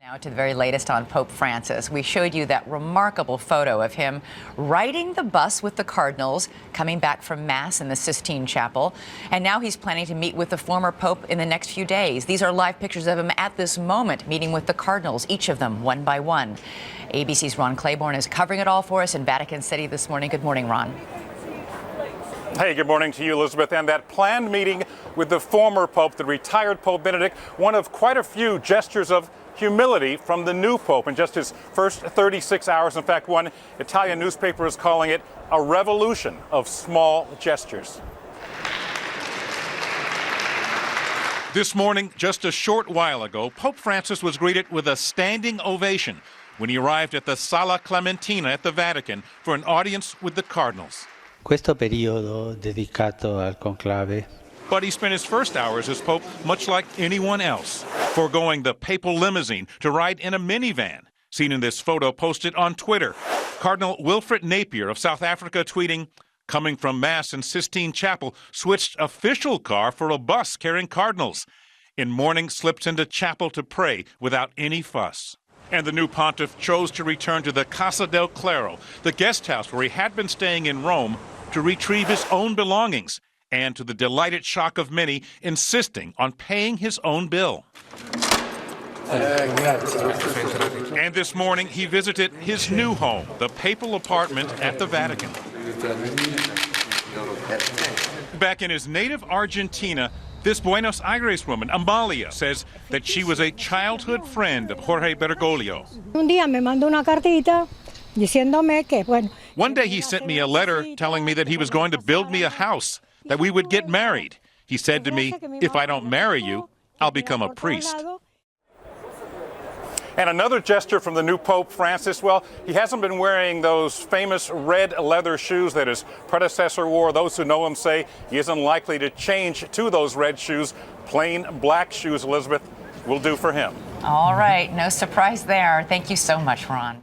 Now to the very latest on Pope Francis. We showed you that remarkable photo of him riding the bus with the Cardinals, coming back from Mass in the Sistine Chapel. And now he's planning to meet with the former Pope in the next few days. These are live pictures of him at this moment, meeting with the Cardinals, each of them one by one. ABC's Ron Claiborne is covering it all for us in Vatican City this morning. Good morning, Ron. Hey, good morning to you, Elizabeth. And that planned meeting with the former Pope, the retired Pope Benedict, one of quite a few gestures of humility from the new Pope in just his first 36 hours. In fact, one Italian newspaper is calling it a revolution of small gestures. This morning, just a short while ago, Pope Francis was greeted with a standing ovation when he arrived at the Sala Clementina at the Vatican for an audience with the Cardinals. Questo periodo dedicato al conclave. But he spent his first hours as Pope much like anyone else, foregoing the papal limousine to ride in a minivan, seen in this photo posted on Twitter. Cardinal Wilfred Napier of South Africa tweeting, coming from Mass in Sistine Chapel, switched official car for a bus carrying Cardinals. In mourning, slipped into chapel to pray without any fuss. And the new pontiff chose to return to the Casa del Clero, the guest house where he had been staying in Rome, to retrieve his own belongings, and to the delighted shock of many, insisting on paying his own bill. And this morning, he visited his new home, the papal apartment at the Vatican. Back in his native Argentina, this Buenos Aires woman, Amalia, says that she was a childhood friend of Jorge Bergoglio. One day he sent me a letter telling me that he was going to build me a house, that we would get married. He said to me, if I don't marry you, I'll become a priest. And another gesture from the new Pope Francis, well, he hasn't been wearing those famous red leather shoes that his predecessor wore. Those who know him say he isn't likely to change to those red shoes. Plain black shoes, Elizabeth, will do for him. All right. No surprise there. Thank you so much, Ron.